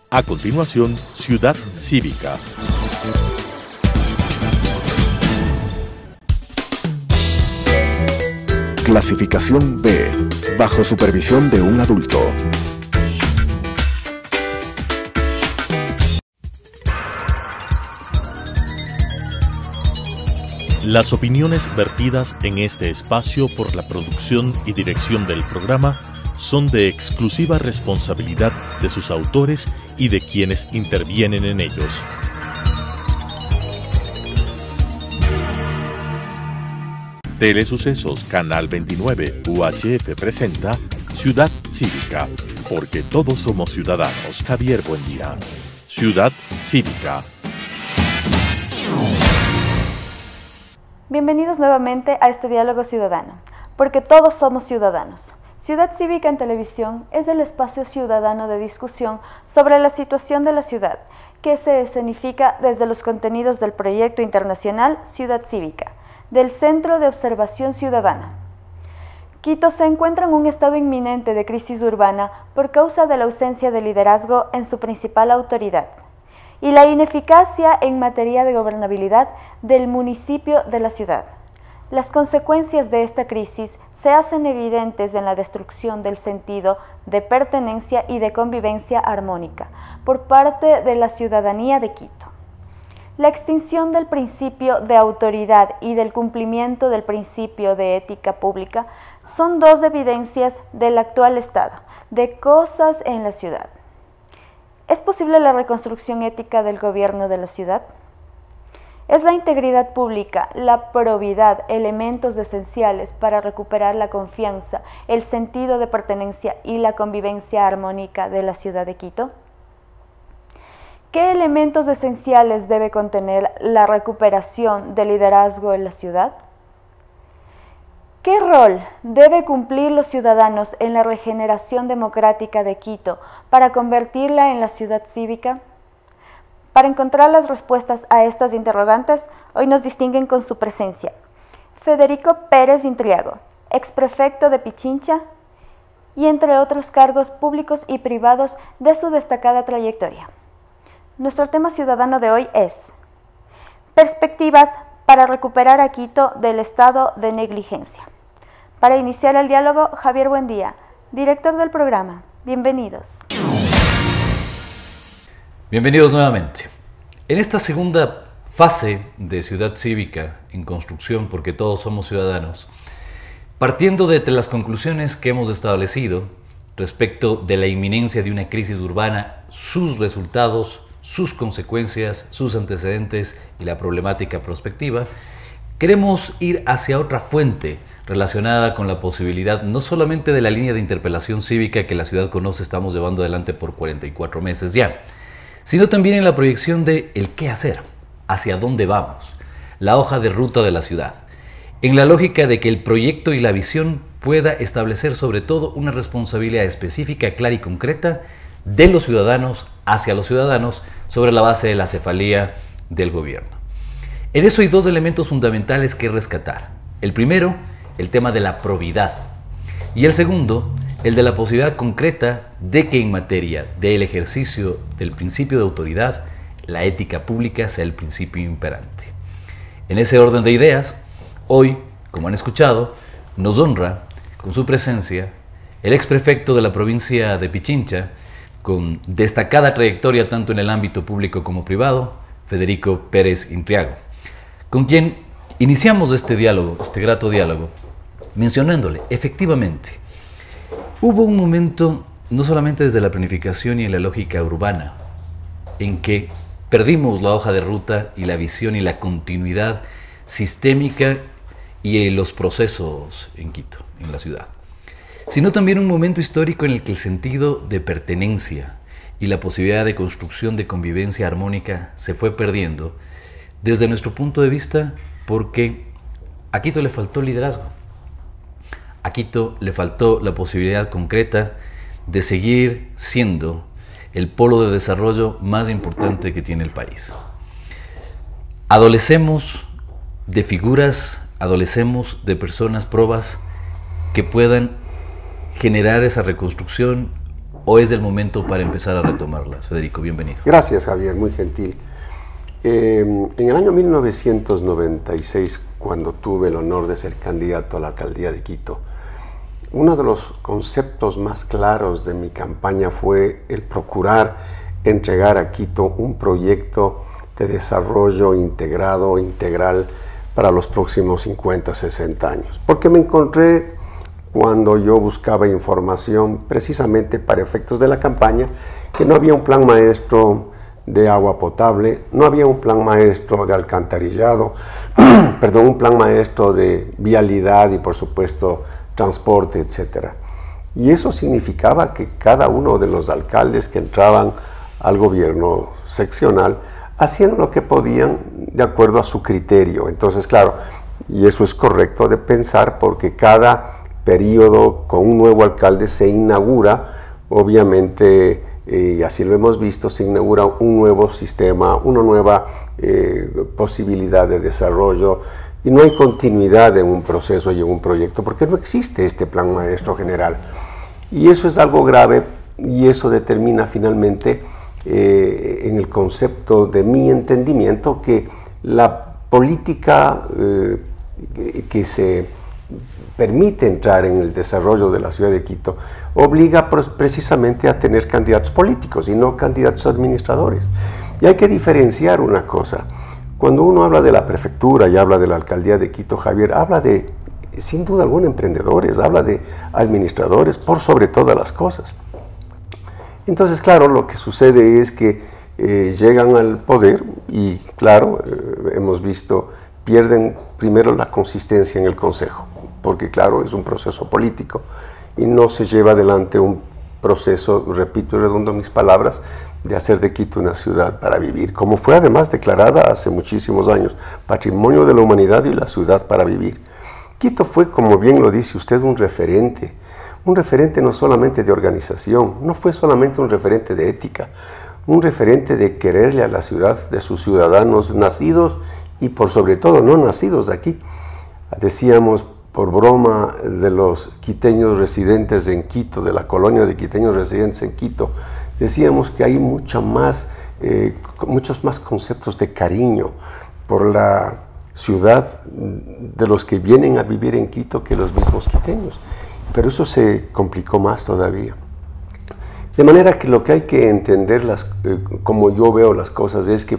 A continuación, Ciudad Cívica. Clasificación B, bajo supervisión de un adulto. Las opiniones vertidas en este espacio por la producción y dirección del programa son de exclusiva responsabilidad de sus autores y de quienes intervienen en ellos. Telesucesos Canal 29 UHF presenta Ciudad Cívica, porque todos somos ciudadanos. Javier Buendía. Ciudad Cívica. Bienvenidos nuevamente a este diálogo ciudadano, porque todos somos ciudadanos. Ciudad Cívica en Televisión es el espacio ciudadano de discusión sobre la situación de la ciudad, que se escenifica desde los contenidos del proyecto internacional Ciudad Cívica, del Centro de Observación Ciudadana. Quito se encuentra en un estado inminente de crisis urbana por causa de la ausencia de liderazgo en su principal autoridad y la ineficacia en materia de gobernabilidad del municipio de la ciudad. Las consecuencias de esta crisis se hacen evidentes en la destrucción del sentido de pertenencia y de convivencia armónica por parte de la ciudadanía de Quito. La extinción del principio de autoridad y del cumplimiento del principio de ética pública son dos evidencias del actual estado de cosas en la ciudad. ¿Es posible la reconstrucción ética del gobierno de la ciudad? ¿Es la integridad pública, la probidad, elementos esenciales para recuperar la confianza, el sentido de pertenencia y la convivencia armónica de la ciudad de Quito? ¿Qué elementos esenciales debe contener la recuperación del liderazgo en la ciudad? ¿Qué rol debe cumplir los ciudadanos en la regeneración democrática de Quito para convertirla en la ciudad cívica? Para encontrar las respuestas a estas interrogantes, hoy nos distinguen con su presencia Federico Pérez Intriago, exprefecto de Pichincha, y entre otros cargos públicos y privados de su destacada trayectoria. Nuestro tema ciudadano de hoy es perspectivas para recuperar a Quito del estado de negligencia. Para iniciar el diálogo, Javier Buendía, director del programa. Bienvenidos. Bienvenidos nuevamente. En esta segunda fase de Ciudad Cívica en construcción, porque todos somos ciudadanos, partiendo de las conclusiones que hemos establecido respecto de la inminencia de una crisis urbana, sus resultados, sus consecuencias, sus antecedentes y la problemática prospectiva, queremos ir hacia otra fuente relacionada con la posibilidad no solamente de la línea de interpelación cívica que la ciudad conoce, estamos llevando adelante por 44 meses ya, sino también en la proyección de el qué hacer, hacia dónde vamos, la hoja de ruta de la ciudad, en la lógica de que el proyecto y la visión pueda establecer sobre todo una responsabilidad específica, clara y concreta de los ciudadanos hacia los ciudadanos sobre la base de la cefalía del gobierno. En eso hay dos elementos fundamentales que rescatar. El primero, el tema de la probidad, y el segundo, el de la posibilidad concreta de que en materia del ejercicio del principio de autoridad, la ética pública sea el principio imperante. En ese orden de ideas, hoy, como han escuchado, nos honra con su presencia el exprefecto de la provincia de Pichincha, con destacada trayectoria tanto en el ámbito público como privado, Federico Pérez Intriago, con quien iniciamos este diálogo, este grato diálogo, mencionándole, efectivamente, hubo un momento, no solamente desde la planificación y en la lógica urbana, en que perdimos la hoja de ruta y la visión y la continuidad sistémica y los procesos en Quito, en la ciudad, sino también un momento histórico en el que el sentido de pertenencia y la posibilidad de construcción de convivencia armónica se fue perdiendo desde nuestro punto de vista porque a Quito le faltó liderazgo. A Quito le faltó la posibilidad concreta de seguir siendo el polo de desarrollo más importante que tiene el país. Adolecemos de figuras, adolecemos de personas probas que puedan generar esa reconstrucción o es el momento para empezar a retomarlas? Federico, bienvenido. Gracias, Javier, muy gentil. En el año 1996, cuando tuve el honor de ser candidato a la alcaldía de Quito, uno de los conceptos más claros de mi campaña fue el procurar entregar a Quito un proyecto de desarrollo integrado, integral, para los próximos 50, 60 años. Porque me encontré, cuando yo buscaba información, precisamente para efectos de la campaña, que no había un plan maestro de agua potable, no había un plan maestro de alcantarillado, perdón, un plan maestro de vialidad y, por supuesto, transporte, etc. Y eso significaba que cada uno de los alcaldes que entraban al gobierno seccional hacían lo que podían de acuerdo a su criterio. Entonces, claro, y eso es correcto de pensar, porque cada periodo con un nuevo alcalde se inaugura, obviamente, y así lo hemos visto, se inaugura un nuevo sistema, una nueva posibilidad de desarrollo, y no hay continuidad en un proceso y en un proyecto, porque no existe este plan maestro general. Y eso es algo grave, y eso determina finalmente, en el concepto de mi entendimiento, que la política que se permite entrar en el desarrollo de la ciudad de Quito obliga precisamente a tener candidatos políticos y no candidatos administradores. Y hay que diferenciar una cosa. Cuando uno habla de la prefectura y habla de la alcaldía de Quito, Javier, habla de, sin duda alguna, emprendedores, habla de administradores por sobre todas las cosas. Entonces, claro, lo que sucede es que llegan al poder y, claro, hemos visto, pierden primero la consistencia en el Consejo, porque, claro, es un proceso político y no se lleva adelante un proceso, repito y redundo mis palabras, de hacer de Quito una ciudad para vivir, como fue además declarada hace muchísimos años, Patrimonio de la Humanidad y la ciudad para vivir. Quito fue, como bien lo dice usted, un referente no solamente de organización, no fue solamente un referente de ética, un referente de quererle a la ciudad, de sus ciudadanos nacidos y por sobre todo no nacidos de aquí. Decíamos por broma de los quiteños residentes en Quito, de la colonia de quiteños residentes en Quito, decíamos que hay muchos más conceptos de cariño por la ciudad de los que vienen a vivir en Quito que los mismos quiteños. Pero eso se complicó más todavía. De manera que lo que hay que entender, como yo veo las cosas, es que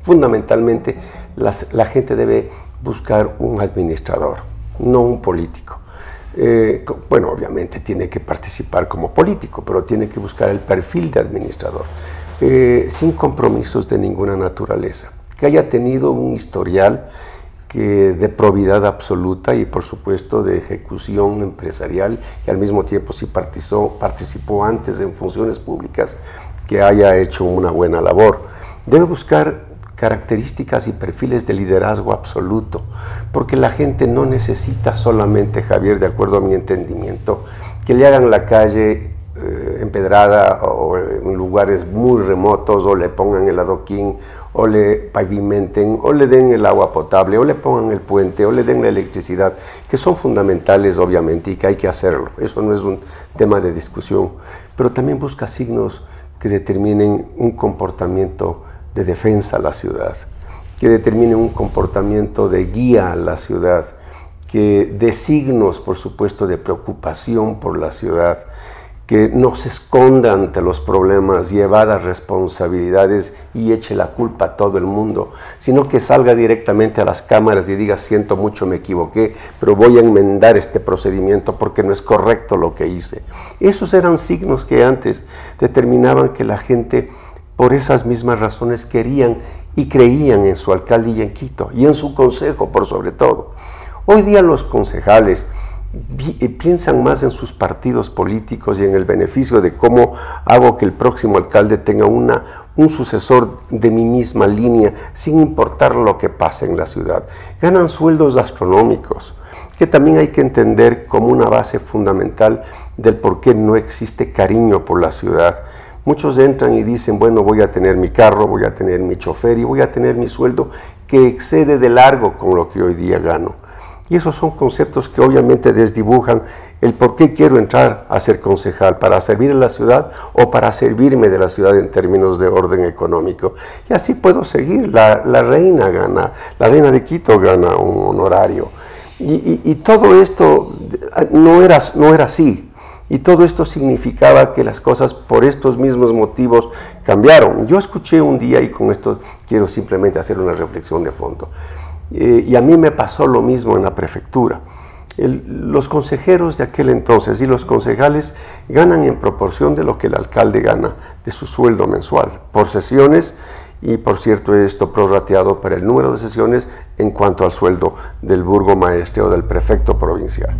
fundamentalmente la gente debe buscar un administrador, no un político. Bueno, obviamente tiene que participar como político, pero tiene que buscar el perfil de administrador, sin compromisos de ninguna naturaleza, que haya tenido un historial de probidad absoluta y, por supuesto, de ejecución empresarial, y al mismo tiempo, si participó antes en funciones públicas, que haya hecho una buena labor. Debe buscar características y perfiles de liderazgo absoluto, porque la gente no necesita solamente, Javier, de acuerdo a mi entendimiento, que le hagan la calle empedrada o en lugares muy remotos, o le pongan el adoquín, o le pavimenten, o le den el agua potable, o le pongan el puente, o le den la electricidad, que son fundamentales obviamente y que hay que hacerlo. Eso no es un tema de discusión, pero también busca signos que determinen un comportamiento de defensa a la ciudad, que determinen un comportamiento de guía a la ciudad, que dé signos, por supuesto, de preocupación por la ciudad, que no se esconda ante los problemas, evada responsabilidades y eche la culpa a todo el mundo, sino que salga directamente a las cámaras y diga: siento mucho, me equivoqué, pero voy a enmendar este procedimiento porque no es correcto lo que hice. Esos eran signos que antes determinaban que la gente, por esas mismas razones, querían y creían en su alcalde y en Quito, y en su consejo por sobre todo. Hoy día los concejales piensan más en sus partidos políticos y en el beneficio de cómo hago que el próximo alcalde tenga un sucesor de mi misma línea, sin importar lo que pase en la ciudad. Ganan sueldos astronómicos, que también hay que entender como una base fundamental del por qué no existe cariño por la ciudad. Muchos entran y dicen: bueno, voy a tener mi carro, voy a tener mi chofer y voy a tener mi sueldo que excede de largo con lo que hoy día gano. Y esos son conceptos que obviamente desdibujan el por qué quiero entrar a ser concejal, para servir a la ciudad o para servirme de la ciudad en términos de orden económico. Y así puedo seguir. La reina de Quito gana un honorario. Y todo esto no era así. Y todo esto significaba que las cosas por estos mismos motivos cambiaron. Yo escuché un día, y con esto quiero simplemente hacer una reflexión de fondo, y a mí me pasó lo mismo en la prefectura. Los consejeros de aquel entonces y los concejales ganan en proporción de lo que el alcalde gana de su sueldo mensual, por sesiones, y por cierto esto prorrateado para el número de sesiones en cuanto al sueldo del burgomaestre o del prefecto provincial.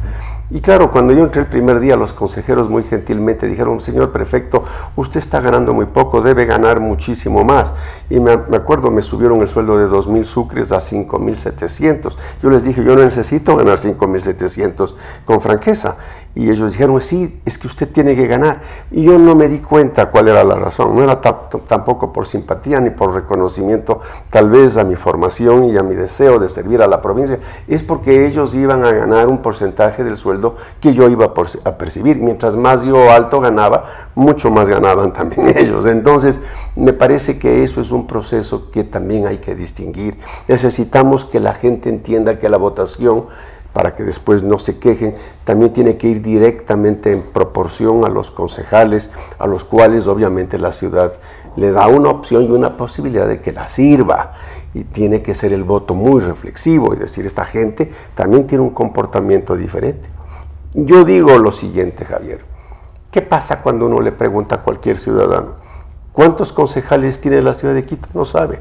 Y claro, cuando yo entré el primer día, los consejeros muy gentilmente dijeron: señor prefecto, usted está ganando muy poco, debe ganar muchísimo más. Y me acuerdo, me subieron el sueldo de 2.000 sucres a 5.700. Yo les dije: yo no necesito ganar 5.700, con franqueza. Y ellos dijeron: sí, es que usted tiene que ganar. Y yo no me di cuenta cuál era la razón. No era tampoco por simpatía ni por reconocimiento, tal vez a mi formación y a mi deseo de servir a la provincia. Es porque ellos iban a ganar un porcentaje del sueldo que yo iba a percibir. Mientras más yo alto ganaba, mucho más ganaban también ellos. Entonces, me parece que eso es un proceso que también hay que distinguir. Necesitamos que la gente entienda que la votación, para que después no se quejen, también tiene que ir directamente en proporción a los concejales, a los cuales obviamente la ciudad le da una opción y una posibilidad de que la sirva. Y tiene que ser el voto muy reflexivo y decir: esta gente también tiene un comportamiento diferente. Yo digo lo siguiente, Javier: ¿qué pasa cuando uno le pregunta a cualquier ciudadano cuántos concejales tiene la ciudad de Quito? No sabe.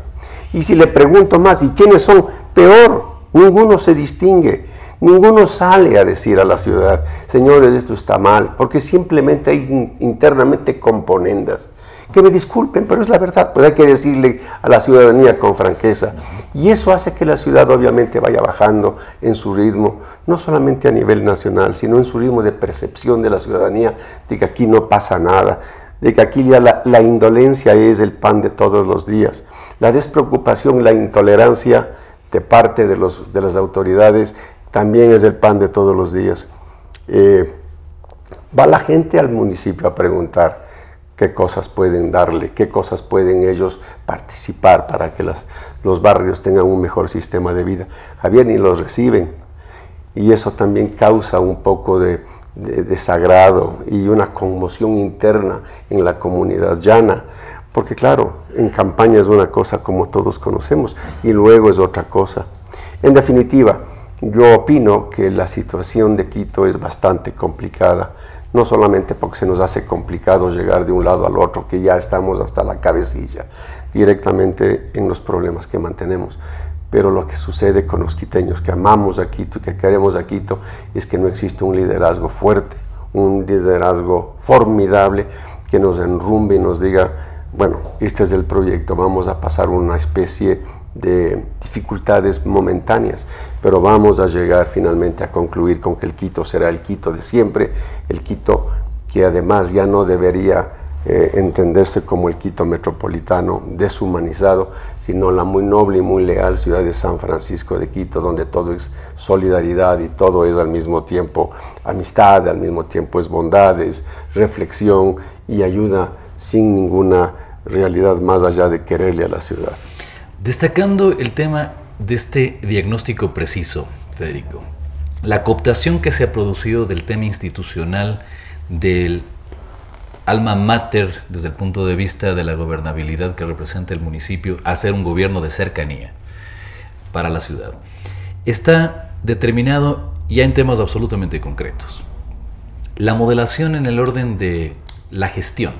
Y si le pregunto más: ¿y quiénes son? Peor, ninguno se distingue. Ninguno sale a decir a la ciudad: señores, esto está mal, porque simplemente hay internamente componendas. Que me disculpen, pero es la verdad, pues hay que decirle a la ciudadanía con franqueza. Y eso hace que la ciudad obviamente vaya bajando en su ritmo, no solamente a nivel nacional, sino en su ritmo de percepción de la ciudadanía, de que aquí no pasa nada, de que aquí ya la indolencia es el pan de todos los días. La despreocupación, la intolerancia de parte de las autoridades también es el pan de todos los días. Va la gente al municipio a preguntar qué cosas pueden darle, qué cosas pueden ellos participar para que los barrios tengan un mejor sistema de vida. Javier, ni los reciben. Y eso también causa un poco de desagrado y una conmoción interna en la comunidad llana. Porque claro, en campaña es una cosa como todos conocemos y luego es otra cosa. En definitiva, yo opino que la situación de Quito es bastante complicada. No solamente porque se nos hace complicado llegar de un lado al otro, que ya estamos hasta la cabecilla, directamente en los problemas que mantenemos. Pero lo que sucede con los quiteños que amamos a Quito y que queremos a Quito es que no existe un liderazgo fuerte, un liderazgo formidable que nos enrumbe y nos diga: bueno, este es el proyecto, vamos a pasar una especie de dificultades momentáneas, pero vamos a llegar finalmente a concluir con que el Quito será el Quito de siempre, el Quito que además ya no debería entenderse como el Quito metropolitano deshumanizado, sino la muy noble y muy leal ciudad de San Francisco de Quito, donde todo es solidaridad y todo es al mismo tiempo amistad, al mismo tiempo es bondad, es reflexión y ayuda sin ninguna realidad más allá de quererle a la ciudad. Destacando el tema de este diagnóstico preciso, Federico, la cooptación que se ha producido del tema institucional, del alma mater desde el punto de vista de la gobernabilidad que representa el municipio, a ser un gobierno de cercanía para la ciudad, está determinado ya en temas absolutamente concretos. La modelación en el orden de la gestión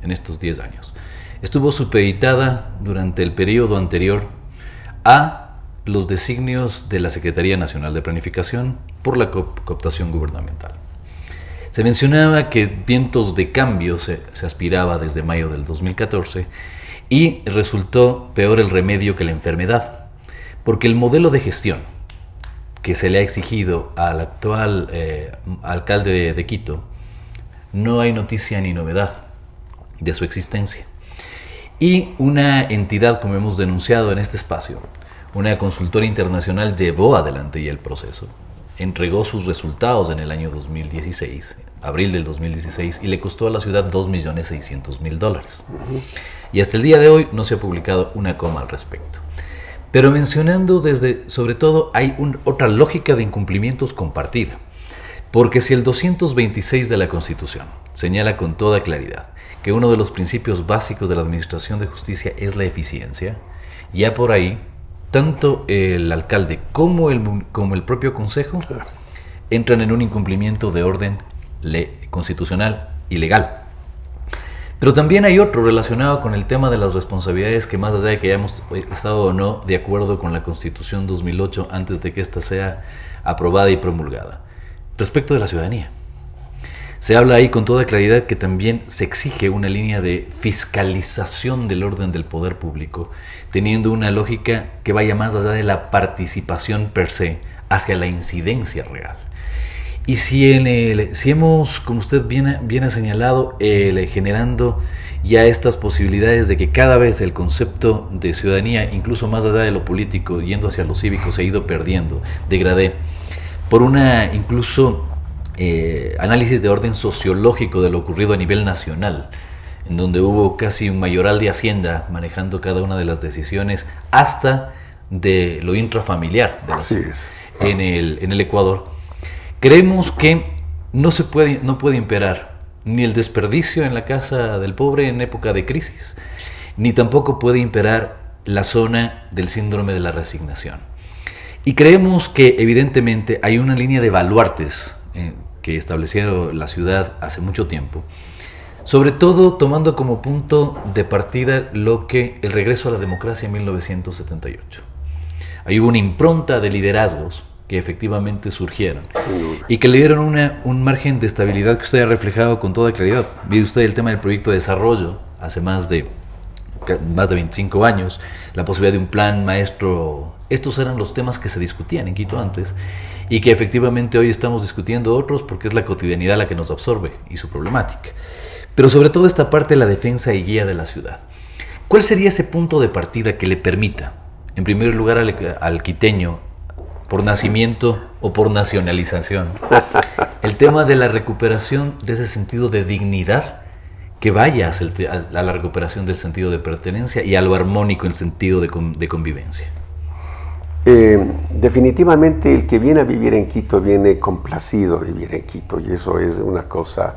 en estos 10 años estuvo supeditada durante el periodo anterior a los designios de la Secretaría Nacional de Planificación por la cooptación gubernamental. Se mencionaba que vientos de cambio se aspiraba desde mayo del 2014 y resultó peor el remedio que la enfermedad, porque el modelo de gestión que se le ha exigido al actual alcalde de Quito, no hay noticia ni novedad de su existencia. Y una entidad, como hemos denunciado en este espacio, una consultora internacional llevó adelante ya el proceso, entregó sus resultados en el año 2016, abril del 2016, y le costó a la ciudad $2.600.000. Y hasta el día de hoy no se ha publicado una coma al respecto. Pero mencionando sobre todo, hay otra lógica de incumplimientos compartida. Porque si el 226 de la Constitución señala con toda claridad que uno de los principios básicos de la administración de justicia es la eficiencia, ya por ahí, tanto el alcalde como el propio consejo entran en un incumplimiento de orden constitucional y legal. Pero también hay otro relacionado con el tema de las responsabilidades que, más allá de que hayamos estado o no de acuerdo con la Constitución 2008 antes de que ésta sea aprobada y promulgada, respecto de la ciudadanía. Se habla ahí con toda claridad que también se exige una línea de fiscalización del orden del poder público, teniendo una lógica que vaya más allá de la participación per se, hacia la incidencia real. Y si hemos, como usted bien ha señalado, generando ya estas posibilidades de que cada vez el concepto de ciudadanía, incluso más allá de lo político, yendo hacia lo cívico, se ha ido perdiendo, degradé, por una incluso análisis de orden sociológico de lo ocurrido a nivel nacional, en donde hubo casi un mayoral de Hacienda manejando cada una de las decisiones, hasta de lo intrafamiliar en el Ecuador. Creemos que no puede imperar ni el desperdicio en la casa del pobre en época de crisis, ni tampoco puede imperar la zona del síndrome de la resignación. Y creemos que evidentemente hay una línea de baluartes que estableció la ciudad hace mucho tiempo, sobre todo tomando como punto de partida el regreso a la democracia en 1978. Ahí hubo una impronta de liderazgos que efectivamente surgieron y que le dieron un margen de estabilidad que usted ha reflejado con toda claridad. Vio usted el tema del proyecto de desarrollo hace más de 25 años, la posibilidad de un plan maestro. Estos eran los temas que se discutían en Quito antes y que efectivamente hoy estamos discutiendo otros porque es la cotidianidad la que nos absorbe y su problemática. Pero sobre todo esta parte de la defensa y guía de la ciudad. ¿Cuál sería ese punto de partida que le permita, en primer lugar al quiteño, por nacimiento o por nacionalización, el tema de la recuperación de ese sentido de dignidad que vaya a la recuperación del sentido de pertenencia y a lo armónico en sentido de convivencia? Definitivamente el que viene a vivir en Quito viene complacido a vivir en Quito, y eso es una cosa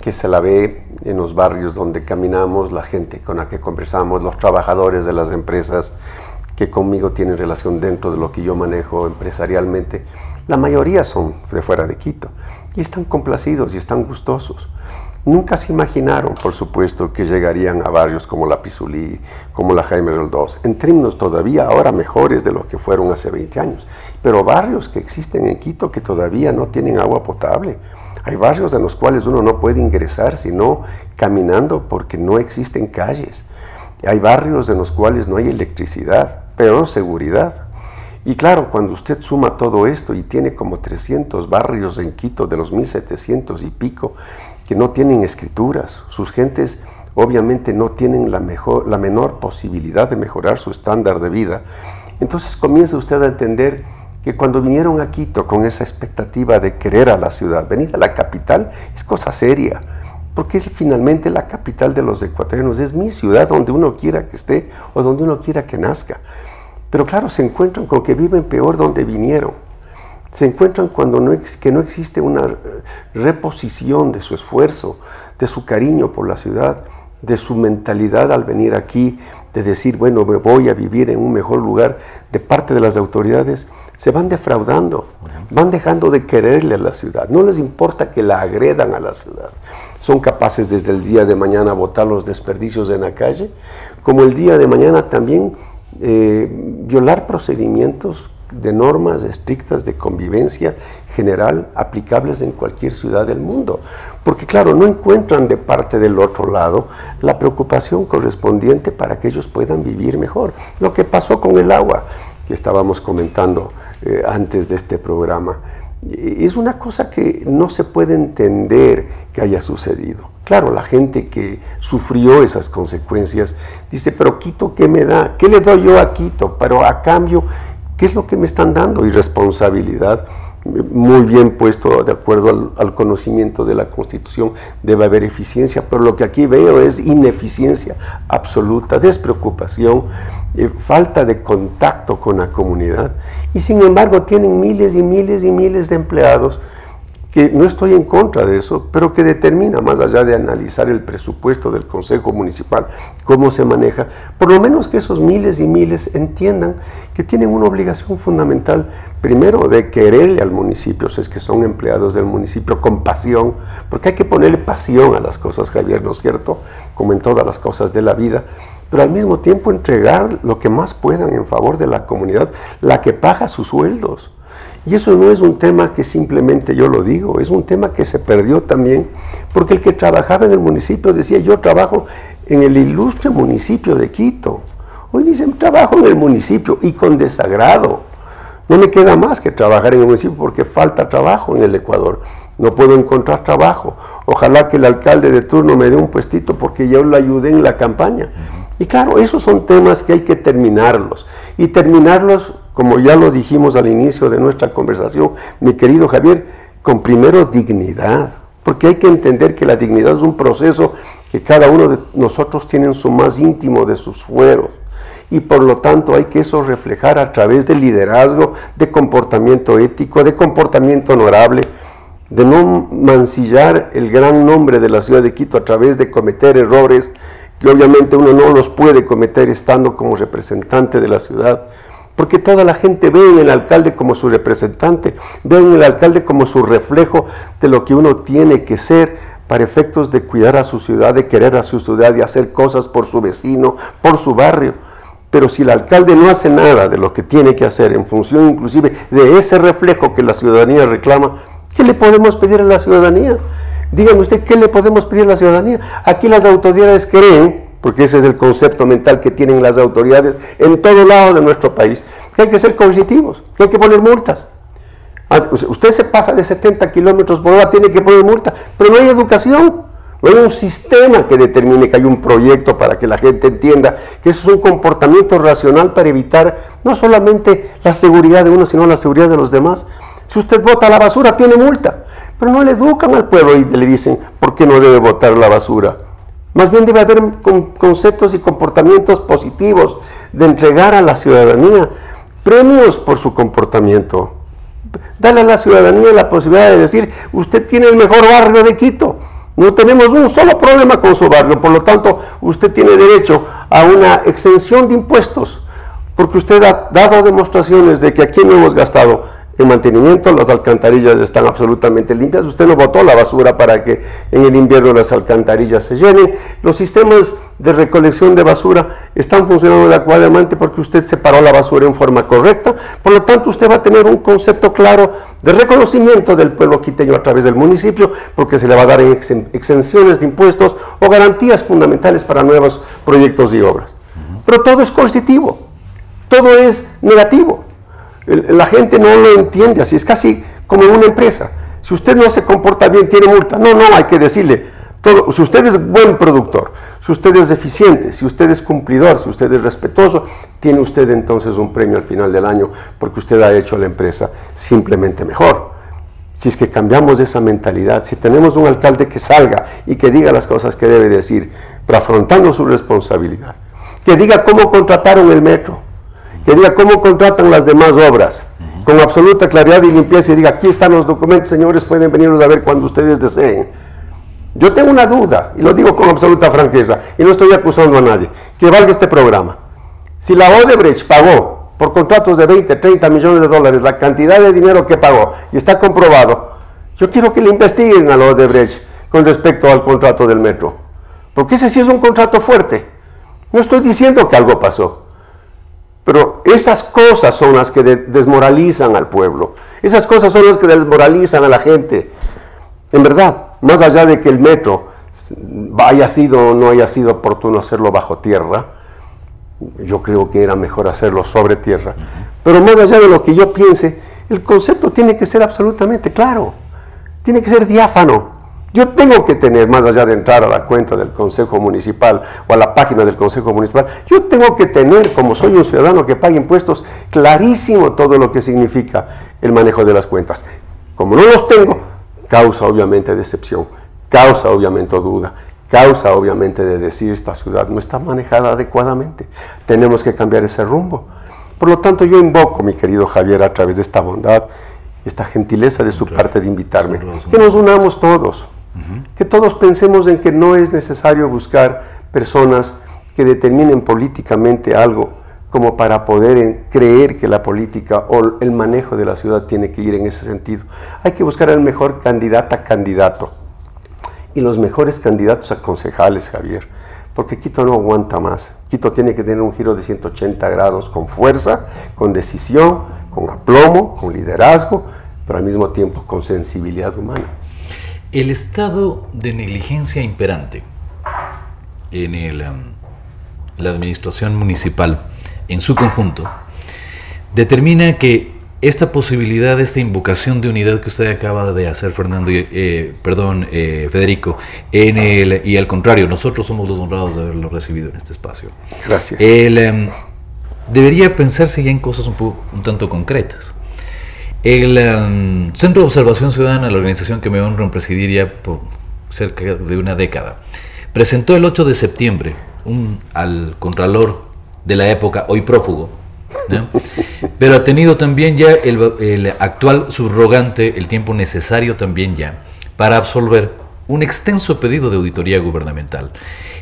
que se la ve en los barrios donde caminamos, la gente con la que conversamos, los trabajadores de las empresas que conmigo tienen relación dentro de lo que yo manejo empresarialmente. La mayoría son de fuera de Quito y están complacidos y están gustosos. Nunca se imaginaron, por supuesto, que llegarían a barrios como la Pizulí, como la Jaime Roldós, en términos todavía ahora mejores de lo que fueron hace 20 años. Pero barrios que existen en Quito que todavía no tienen agua potable. Hay barrios en los cuales uno no puede ingresar sino caminando porque no existen calles. Hay barrios en los cuales no hay electricidad, pero seguridad. Y claro, cuando usted suma todo esto y tiene como 300 barrios en Quito de los 1700 y pico que no tienen escrituras, sus gentes obviamente no tienen la menor posibilidad de mejorar su estándar de vida, entonces comienza usted a entender que cuando vinieron a Quito con esa expectativa de querer a la ciudad, venir a la capital es cosa seria, porque es finalmente la capital de los ecuatorianos, es mi ciudad donde uno quiera que esté o donde uno quiera que nazca. Pero claro, se encuentran con que viven peor donde vinieron. Se encuentran que no existe una reposición de su esfuerzo, de su cariño por la ciudad, de su mentalidad al venir aquí, de decir, bueno, me voy a vivir en un mejor lugar, de parte de las autoridades. Se van defraudando, van dejando de quererle a la ciudad. No les importa que la agredan a la ciudad. Son capaces desde el día de mañana botar los desperdicios en la calle, como el día de mañana también violar procedimientos de normas estrictas de convivencia general aplicables en cualquier ciudad del mundo. Porque claro, no encuentran de parte del otro lado la preocupación correspondiente para que ellos puedan vivir mejor. Lo que pasó con el agua, que estábamos comentando antes de este programa, es una cosa que no se puede entender que haya sucedido. Claro, la gente que sufrió esas consecuencias dice, pero Quito, ¿qué me da? ¿Qué le doy yo a Quito? Pero a cambio, ¿qué es lo que me están dando? Irresponsabilidad, muy bien puesto de acuerdo al conocimiento de la Constitución, debe haber eficiencia, pero lo que aquí veo es ineficiencia absoluta, despreocupación, falta de contacto con la comunidad, y sin embargo tienen miles y miles y miles de empleados, que no estoy en contra de eso, pero que determina, más allá de analizar el presupuesto del Consejo Municipal, cómo se maneja, por lo menos que esos miles y miles entiendan que tienen una obligación fundamental, primero de quererle al municipio, si es que son empleados del municipio, con pasión, porque hay que ponerle pasión a las cosas, Javier, ¿no es cierto?, como en todas las cosas de la vida, pero al mismo tiempo entregar lo que más puedan en favor de la comunidad, la que paga sus sueldos. Y eso no es un tema que simplemente yo lo digo, es un tema que se perdió también, porque el que trabajaba en el municipio decía, yo trabajo en el ilustre municipio de Quito. Hoy dicen, trabajo en el municipio, y con desagrado. No me queda más que trabajar en el municipio porque falta trabajo en el Ecuador. No puedo encontrar trabajo. Ojalá que el alcalde de turno me dé un puestito porque yo lo ayudé en la campaña. Y claro, esos son temas que hay que terminarlos. Y terminarlos, como ya lo dijimos al inicio de nuestra conversación, mi querido Javier, con primero dignidad. Porque hay que entender que la dignidad es un proceso que cada uno de nosotros tiene en su más íntimo de sus fueros. Y por lo tanto hay que eso reflejar a través del liderazgo, de comportamiento ético, de comportamiento honorable, de no mancillar el gran nombre de la ciudad de Quito a través de cometer errores que obviamente uno no los puede cometer estando como representante de la ciudad, porque toda la gente ve en el alcalde como su representante, ve en el alcalde como su reflejo de lo que uno tiene que ser para efectos de cuidar a su ciudad, de querer a su ciudad, de hacer cosas por su vecino, por su barrio. Pero si el alcalde no hace nada de lo que tiene que hacer en función inclusive de ese reflejo que la ciudadanía reclama, ¿qué le podemos pedir a la ciudadanía? Dígame usted, ¿qué le podemos pedir a la ciudadanía? Aquí las autoridades creen, porque ese es el concepto mental que tienen las autoridades en todo lado de nuestro país, que hay que ser coercitivos, que hay que poner multas. Usted se pasa de 70 kilómetros por hora, tiene que poner multa, pero no hay educación, no hay un sistema que determine que hay un proyecto para que la gente entienda que eso es un comportamiento racional para evitar no solamente la seguridad de uno, sino la seguridad de los demás. Si usted bota la basura, tiene multa, pero no le educan al pueblo y le dicen por qué no debe botar la basura. Más bien debe haber conceptos y comportamientos positivos de entregar a la ciudadanía premios por su comportamiento. Dale a la ciudadanía la posibilidad de decir, usted tiene el mejor barrio de Quito, no tenemos un solo problema con su barrio, por lo tanto usted tiene derecho a una exención de impuestos, porque usted ha dado demostraciones de que aquí no hemos gastado en mantenimiento, las alcantarillas están absolutamente limpias, usted no botó la basura para que en el invierno las alcantarillas se llenen, los sistemas de recolección de basura están funcionando adecuadamente porque usted separó la basura en forma correcta, por lo tanto usted va a tener un concepto claro de reconocimiento del pueblo quiteño a través del municipio, porque se le va a dar exenciones de impuestos o garantías fundamentales para nuevos proyectos y obras. Pero todo es coercitivo, todo es negativo. La gente no lo entiende así, es casi como en una empresa. Si usted no se comporta bien, tiene multa. No, hay que decirle, todo, si usted es buen productor, si usted es eficiente, si usted es cumplidor, si usted es respetuoso, tiene usted entonces un premio al final del año porque usted ha hecho a la empresa simplemente mejor. Si es que cambiamos esa mentalidad, si tenemos un alcalde que salga y que diga las cosas que debe decir, pero afrontando su responsabilidad, que diga cómo contrataron el metro, que diga cómo contratan las demás obras, con absoluta claridad y limpieza, y diga, aquí están los documentos, señores, pueden venirlos a ver cuando ustedes deseen. Yo tengo una duda, y lo digo con absoluta franqueza, y no estoy acusando a nadie, que valga este programa. Si la Odebrecht pagó por contratos de 20, 30 millones de dólares la cantidad de dinero que pagó, y está comprobado, yo quiero que le investiguen a la Odebrecht con respecto al contrato del metro, porque ese sí es un contrato fuerte. No estoy diciendo que algo pasó, pero esas cosas son las que desmoralizan al pueblo. Esas cosas son las que desmoralizan a la gente. En verdad, más allá de que el metro haya sido o no haya sido oportuno hacerlo bajo tierra, yo creo que era mejor hacerlo sobre tierra. Pero más allá de lo que yo piense, el concepto tiene que ser absolutamente claro. Tiene que ser diáfano. Yo tengo que tener, más allá de entrar a la cuenta del Consejo Municipal o a la página del Consejo Municipal, yo tengo que tener, como soy un ciudadano que paga impuestos, clarísimo todo lo que significa el manejo de las cuentas. Como no los tengo, causa obviamente decepción, causa obviamente duda, causa obviamente de decir esta ciudad no está manejada adecuadamente, tenemos que cambiar ese rumbo. Por lo tanto, yo invoco, mi querido Javier, a través de esta bondad, esta gentileza de su parte de invitarme, que nos unamos todos, que todos pensemos en que no es necesario buscar personas que determinen políticamente algo como para poder creer que la política o el manejo de la ciudad tiene que ir en ese sentido. Hay que buscar el mejor candidato y los mejores candidatos a concejales, Javier, porque Quito no aguanta más. Quito tiene que tener un giro de 180 grados con fuerza, con decisión, con aplomo, con liderazgo, pero al mismo tiempo con sensibilidad humana. El estado de negligencia imperante en la administración municipal en su conjunto determina que esta posibilidad, esta invocación de unidad que usted acaba de hacer, Federico, y al contrario, nosotros somos los honrados de haberlo recibido en este espacio. Gracias. Debería pensarse ya en cosas un tanto concretas. El Centro de Observación Ciudadana, la organización que me honro en presidir ya por cerca de una década, presentó el 8 de septiembre al contralor de la época, hoy prófugo, ¿no? Pero ha tenido también ya el actual subrogante el tiempo necesario también ya para absolver un extenso pedido de auditoría gubernamental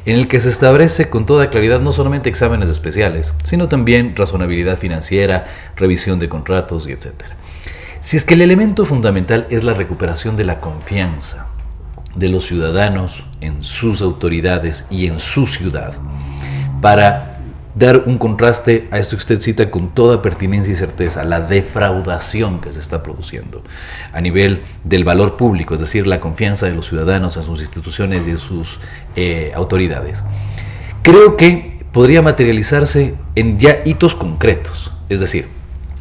en el que se establece con toda claridad no solamente exámenes especiales, sino también razonabilidad financiera, revisión de contratos y etcétera. Si es que el elemento fundamental es la recuperación de la confianza de los ciudadanos en sus autoridades y en su ciudad, para dar un contraste a esto que usted cita con toda pertinencia y certeza, la defraudación que se está produciendo a nivel del valor público, es decir, la confianza de los ciudadanos en sus instituciones y en sus autoridades. Creo que podría materializarse en ya hitos concretos, es decir,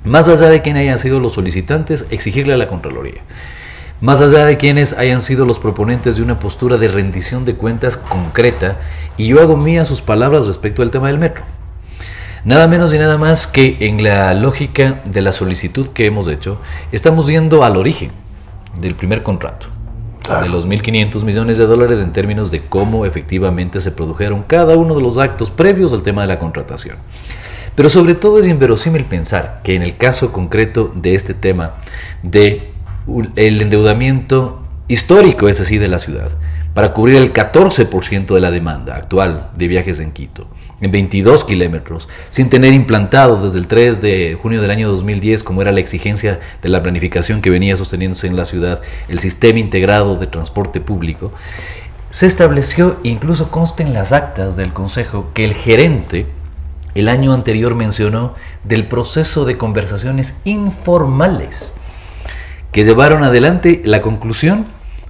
más allá de quién hayan sido los solicitantes, exigirle a la Contraloría, más allá de quienes hayan sido los proponentes de una postura de rendición de cuentas concreta, y yo hago mía sus palabras respecto al tema del metro. Nada menos y nada más que en la lógica de la solicitud que hemos hecho, estamos yendo al origen del primer contrato, de los 1.500 millones de dólares en términos de cómo efectivamente se produjeron cada uno de los actos previos al tema de la contratación. Pero sobre todo es inverosímil pensar que en el caso concreto de este tema de el endeudamiento histórico, es decir, de la ciudad, para cubrir el 14% de la demanda actual de viajes en Quito, en 22 kilómetros, sin tener implantado desde el 3 de junio del año 2010, como era la exigencia de la planificación que venía sosteniéndose en la ciudad, el sistema integrado de transporte público, se estableció, incluso consta en las actas del Consejo, que el gerente el año anterior mencionó del proceso de conversaciones informales que llevaron adelante la conclusión,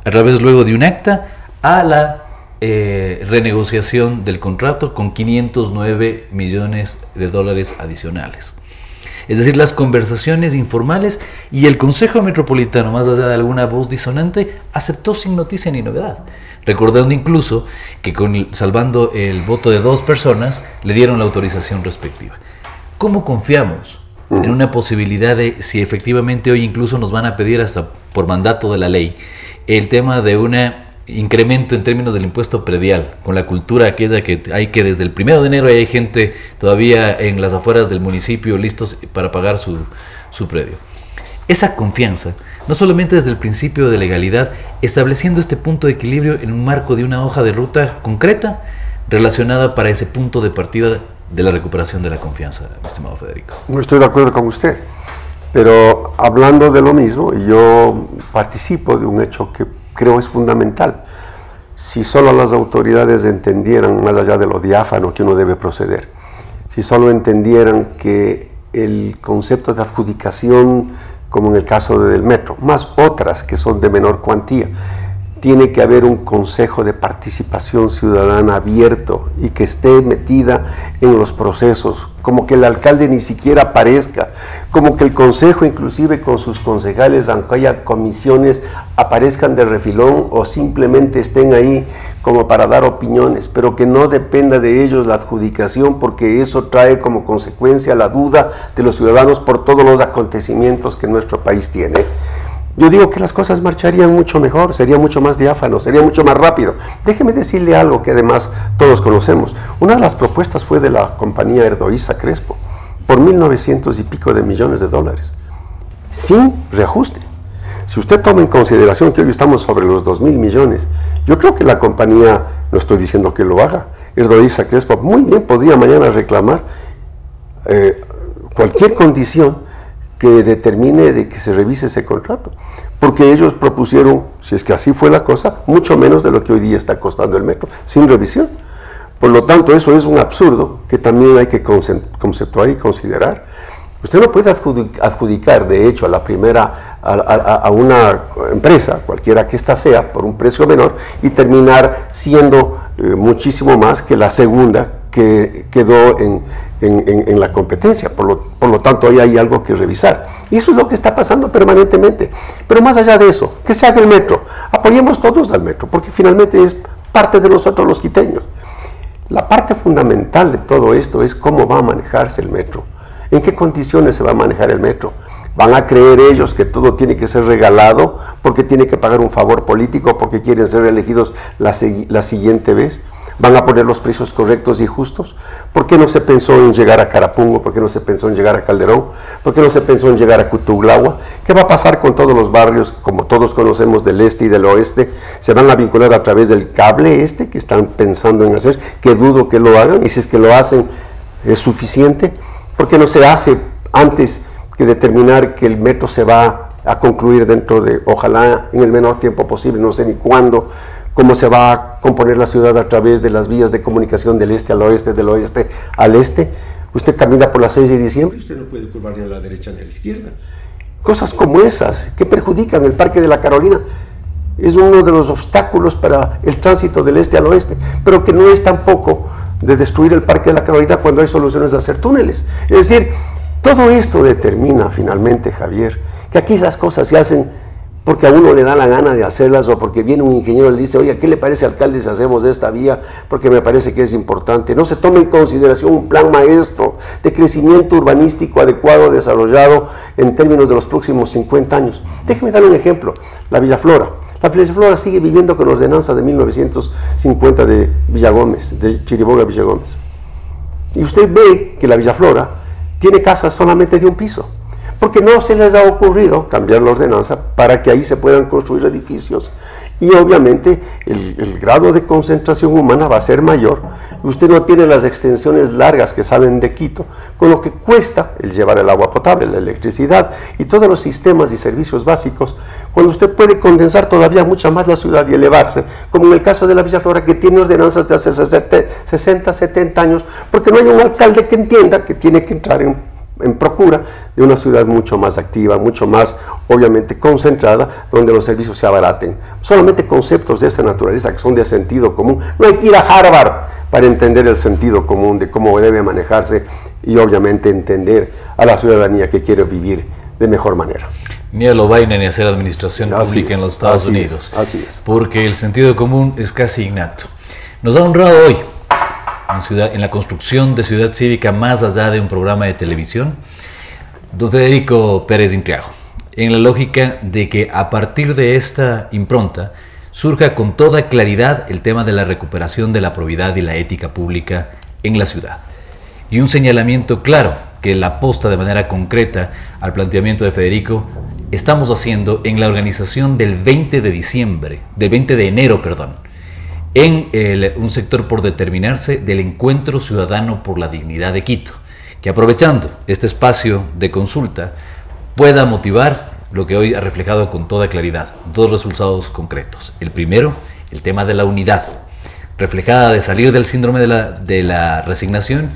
a través luego de un acta, a la renegociación del contrato con 509 millones de dólares adicionales. Es decir, las conversaciones informales, y el Consejo Metropolitano, más allá de alguna voz disonante, aceptó sin noticia ni novedad, recordando incluso que salvando el voto de 2 personas, le dieron la autorización respectiva. ¿Cómo confiamos en una posibilidad de, si efectivamente hoy incluso nos van a pedir hasta por mandato de la ley, el tema de un incremento en términos del impuesto predial, con la cultura aquella que hay, que desde el 1 de enero hay gente todavía en las afueras del municipio listos para pagar su predio? Esa confianza, no solamente desde el principio de legalidad, estableciendo este punto de equilibrio en un marco de una hoja de ruta concreta relacionada para ese punto de partida de la recuperación de la confianza, mi estimado Federico. No estoy de acuerdo con usted, pero hablando de lo mismo, yo participo de un hecho que creo es fundamental. Si solo las autoridades entendieran, más allá de lo diáfano que uno debe proceder, si solo entendieran que el concepto de adjudicación, como en el caso del metro, más otras que son de menor cuantía, tiene que haber un consejo de participación ciudadana abierto y que esté metida en los procesos, como que el alcalde ni siquiera aparezca, como que el consejo inclusive con sus concejales, aunque haya comisiones, aparezcan de refilón o simplemente estén ahí como para dar opiniones, pero que no dependa de ellos la adjudicación, porque eso trae como consecuencia la duda de los ciudadanos por todos los acontecimientos que nuestro país tiene. Yo digo que las cosas marcharían mucho mejor, sería mucho más diáfano, sería mucho más rápido. Déjeme decirle algo que además todos conocemos. Una de las propuestas fue de la compañía Erdoiza Crespo, por 1.900 y pico de millones de dólares, sin reajuste. Si usted toma en consideración que hoy estamos sobre los 2.000 millones, yo creo que la compañía, no estoy diciendo que lo haga, Erdoiza Crespo muy bien podría mañana reclamar cualquier condición que determine de que se revise ese contrato, porque ellos propusieron, si es que así fue la cosa, mucho menos de lo que hoy día está costando el metro, sin revisión. Por lo tanto, eso es un absurdo que también hay que conceptuar y considerar. Usted no puede adjudicar, de hecho, a una empresa, cualquiera que ésta sea, por un precio menor, y terminar siendo muchísimo más que la segunda que quedó en la competencia. Por lo tanto, ahí hay algo que revisar. Y eso es lo que está pasando permanentemente. Pero más allá de eso, que se haga el metro. Apoyemos todos al metro, porque finalmente es parte de nosotros los quiteños. La parte fundamental de todo esto es cómo va a manejarse el metro. ¿En qué condiciones se va a manejar el metro? ¿Van a creer ellos que todo tiene que ser regalado porque tiene que pagar un favor político porque quieren ser elegidos la siguiente vez? ¿Van a poner los precios correctos y justos? ¿Por qué no se pensó en llegar a Carapungo? ¿Por qué no se pensó en llegar a Calderón? ¿Por qué no se pensó en llegar a Cutuglagua? ¿Qué va a pasar con todos los barrios, como todos conocemos, del este y del oeste? ¿Se van a vincular a través del cable este que están pensando en hacer? Que dudo que lo hagan, y si es que lo hacen, ¿es suficiente? ¿Por qué no se hace antes que determinar que el metro se va a concluir dentro de, ojalá en el menor tiempo posible, no sé ni cuándo, cómo se va a componer la ciudad a través de las vías de comunicación del este al oeste, del oeste al este? Usted camina por la 6 de diciembre y usted no puede curvar ni a la derecha ni a la izquierda. Cosas como esas que perjudican el Parque de la Carolina es uno de los obstáculos para el tránsito del este al oeste, pero que no es tampoco de destruir el Parque de la Carolina cuando hay soluciones de hacer túneles. Es decir, todo esto determina finalmente, Javier, que aquí esas cosas se hacen porque a uno le da la gana de hacerlas, o porque viene un ingeniero y le dice, oye, ¿qué le parece, alcalde, si hacemos esta vía? Porque me parece que es importante. No se toma en consideración un plan maestro de crecimiento urbanístico adecuado, desarrollado en términos de los próximos 50 años. Déjeme dar un ejemplo, la Villa Flora. La Villa Flora sigue viviendo con ordenanza de 1950 de Villagómez, de Chiriboga Villagómez. Y usted ve que la Villa Flora tiene casas solamente de un piso, porque no se les ha ocurrido cambiar la ordenanza para que ahí se puedan construir edificios. Y obviamente el grado de concentración humana va a ser mayor. Usted no tiene las extensiones largas que salen de Quito, con lo que cuesta el llevar el agua potable, la electricidad y todos los sistemas y servicios básicos, cuando usted puede condensar todavía mucho más la ciudad y elevarse, como en el caso de la Villa Flora, que tiene ordenanzas de hace 60, 70 años, porque no hay un alcalde que entienda que tiene que entrar en procura de una ciudad mucho más activa, mucho más obviamente concentrada, donde los servicios se abaraten. Solamente conceptos de esta naturaleza que son de sentido común. No hay que ir a Harvard para entender el sentido común de cómo debe manejarse y obviamente entender a la ciudadanía que quiere vivir de mejor manera. Ni a lo vaina ni a hacer administración pública en los Estados Unidos. Así es. Porque el sentido común es casi innato. Nos ha honrado hoy en la construcción de Ciudad Cívica, más allá de un programa de televisión, don Federico Pérez Intriago, en la lógica de que a partir de esta impronta surja con toda claridad el tema de la recuperación de la probidad y la ética pública en la ciudad, y un señalamiento claro que la aposta de manera concreta al planteamiento de Federico estamos haciendo en la organización del 20 de enero, en un sector por determinarse del Encuentro Ciudadano por la Dignidad de Quito, que aprovechando este espacio de consulta pueda motivar lo que hoy ha reflejado con toda claridad, dos resultados concretos. El primero, el tema de la unidad, reflejada de salir del síndrome de la resignación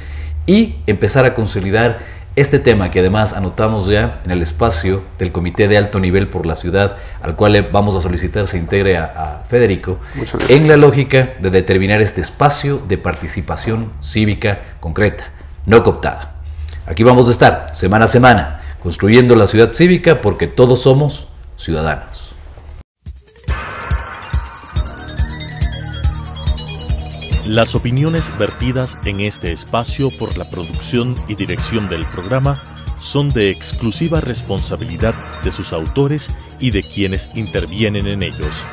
y empezar a consolidar este tema que además anotamos ya en el espacio del Comité de Alto Nivel por la Ciudad, al cual le vamos a solicitar se integre a Federico, en la lógica de determinar este espacio de participación cívica concreta, no cooptada. Aquí vamos a estar semana a semana construyendo la ciudad cívica, porque todos somos ciudadanos. Las opiniones vertidas en este espacio por la producción y dirección del programa son de exclusiva responsabilidad de sus autores y de quienes intervienen en ellos.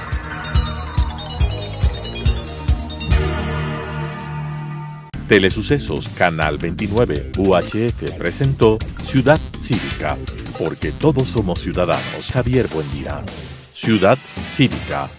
Telesucesos Canal 29 UHF presentó Ciudad Cívica, porque todos somos ciudadanos. Javier Buendía. Ciudad Cívica.